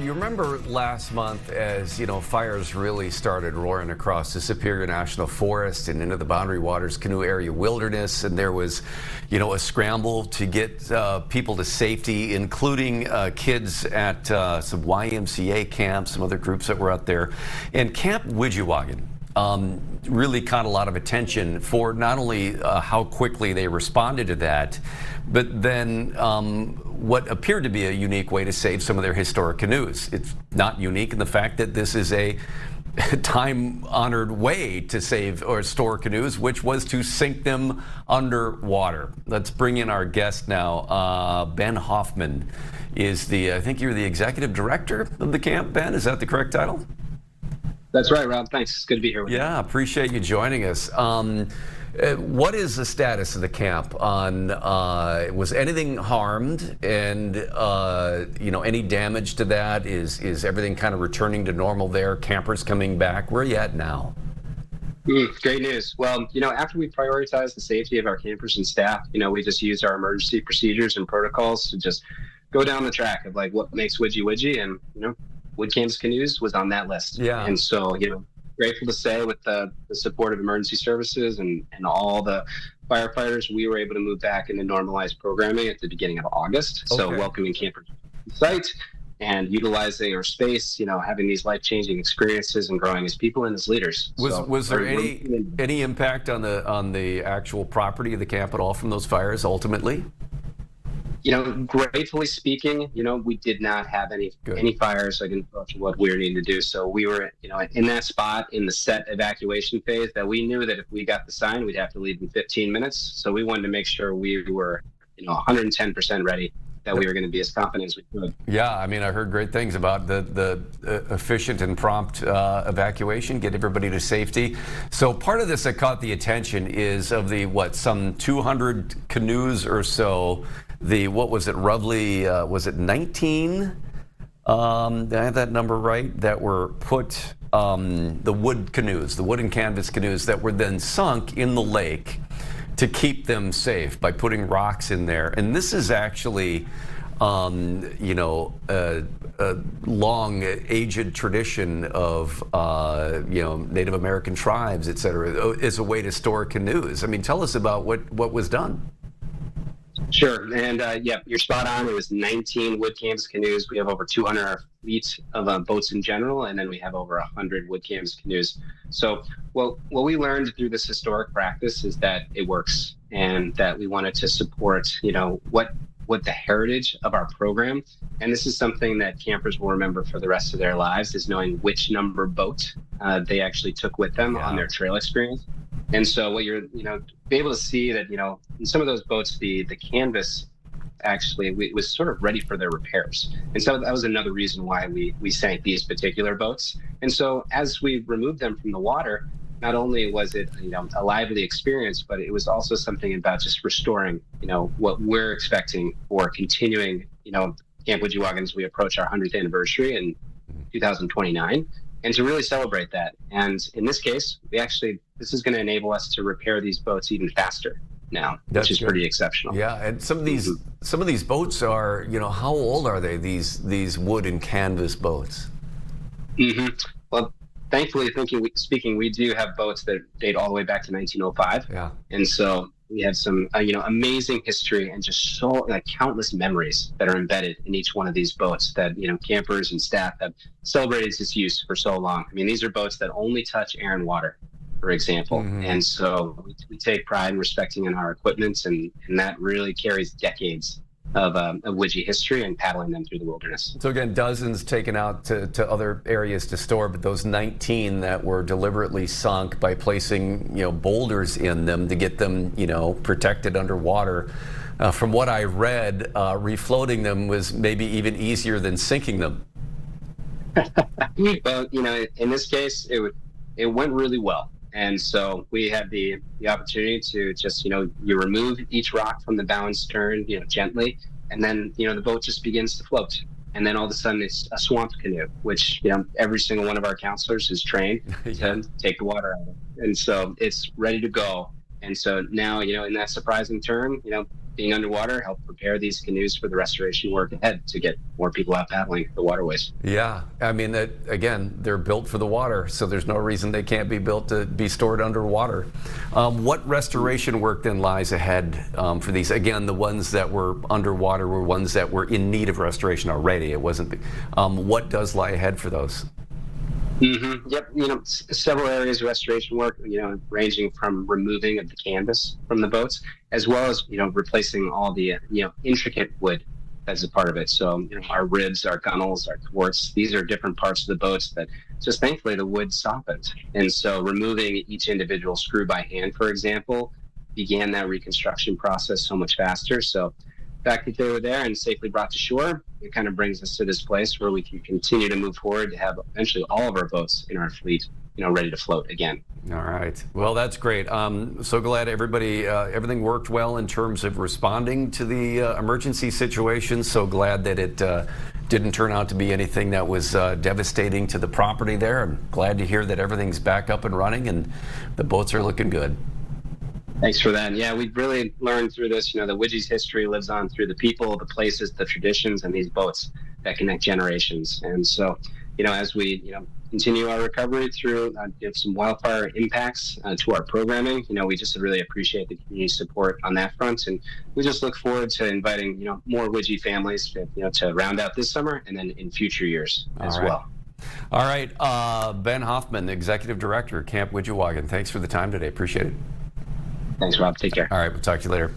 you remember last month as, fires really started roaring across the Superior National Forest and into the Boundary Waters Canoe Area Wilderness, and there was, a scramble to get people to safety, including kids at some YMCA camps, some other groups that were out there. And Camp Widjiwagon really caught a lot of attention for not only how quickly they responded to that, but then what appeared to be a unique way to save some of their historic canoes. It's not unique in the fact that this is a time-honored way to save or store canoes, which was to sink them underwater. Let's bring in our guest now. Ben Hoffman is I think you're the Executive Director of the camp, Ben. Is that the correct title? That's right, Rob. Thanks. It's good to be here with you. Yeah, appreciate you joining us. What is the status of the camp on, was anything harmed, and, any damage to that? Is everything kind of returning to normal there? Campers coming back? Where are you at now? Great news. Well, after we prioritized the safety of our campers and staff, we just used our emergency procedures and protocols to just go down the track of what makes Widji, and, Wood Camp's Canoes was on that list. Yeah. And so, grateful to say with the support of emergency services and all the firefighters, we were able to move back into normalized programming at the beginning of August. Okay. So welcoming campers to the site and utilizing our space, having these life-changing experiences and growing as people and as leaders. Was there any impact on the actual property of the camp at all from those fires ultimately? Gratefully speaking, we did not have any fires like in what we were needing to do. So we were, in that spot in the set evacuation phase that we knew that if we got the sign, we'd have to leave in 15 minutes. So we wanted to make sure we were, 110% ready, that we were going to be as confident as we could. Yeah, I heard great things about the efficient and prompt evacuation, get everybody to safety. So part of this that caught the attention is of the, some 200 canoes or so, roughly, was it 19? Did I have that number right? That were put, the wood and canvas canoes that were then sunk in the lake to keep them safe by putting rocks in there. And this is actually, a long, aged tradition of, Native American tribes, et cetera, as a way to store canoes. Tell us about what was done. Sure. And you're spot on. It was 19 wood canvas canoes. We have over 200 fleet of boats in general, and then we have over 100 wood canvas canoes. So what we learned through this historic practice is that it works, and that we wanted to support, what the heritage of our program. And this is something that campers will remember for the rest of their lives, is knowing which number boat they actually took with them on their trail experience. And so what you're, be able to see that, in some of those boats, the canvas actually was sort of ready for their repairs. And so that was another reason why we sank these particular boats. And so as we removed them from the water, not only was it, a lively experience, but it was also something about just restoring, what we're expecting for continuing, Camp Widjiwagon as we approach our 100th anniversary in 2029. And to really celebrate that. And in this case, this is going to enable us to repair these boats even faster now, which is pretty exceptional. Yeah, and some of these boats are, how old are they? These wood and canvas boats. Mm-hmm. Well, thankfully, speaking, we do have boats that date all the way back to 1905. Yeah, and so we have some, amazing history and just so countless memories that are embedded in each one of these boats that, campers and staff have celebrated its use for so long. These are boats that only touch air and water, for example. Mm-hmm. And so we take pride in respecting in our equipment, and that really carries decades of Widji history and paddling them through the wilderness. So again, dozens taken out to other areas to store, but those 19 that were deliberately sunk by placing boulders in them to get them protected underwater. From what I read, refloating them was maybe even easier than sinking them. Well, in this case, it went really well. And so we had the opportunity to just, you remove each rock from the bow and stern, gently, and then, the boat just begins to float. And then all of a sudden it's a swamp canoe, which, every single one of our counselors is trained to take the water out of it. And so it's ready to go. And so now, in that surprising turn, being underwater help prepare these canoes for the restoration work ahead to get more people out paddling the waterways. Yeah, I mean, again, they're built for the water, so there's no reason they can't be built to be stored underwater. What restoration work then lies ahead for these? Again, the ones that were underwater were ones that were in need of restoration already. It wasn't. What does lie ahead for those? Yep. Several areas of restoration work, ranging from removing of the canvas from the boats, as well as, replacing all the, intricate wood as a part of it. So, our ribs, our gunnels, our thwarts, these are different parts of the boats that just thankfully the wood softened. And so removing each individual screw by hand, for example, began that reconstruction process so much faster. So the fact that they were there and safely brought to shore, it kind of brings us to this place where we can continue to move forward to have eventually all of our boats in our fleet, ready to float again. All right. Well, that's great. So glad everything worked well in terms of responding to the emergency situation. So glad that it didn't turn out to be anything that was devastating to the property there. I'm glad to hear that everything's back up and running and the boats are looking good. Thanks for that. Yeah, we've really learned through this, the Widjie's history lives on through the people, the places, the traditions, and these boats that connect generations. And so, as we, continue our recovery through some wildfire impacts to our programming, we just really appreciate the community support on that front. And we just look forward to inviting, more Widjie families, to round out this summer and then in future years as well. All right. Ben Hoffman, Executive Director, Camp Widjiwagon. Thanks for the time today. Appreciate it. Thanks, Rob. Take care. All right. We'll talk to you later.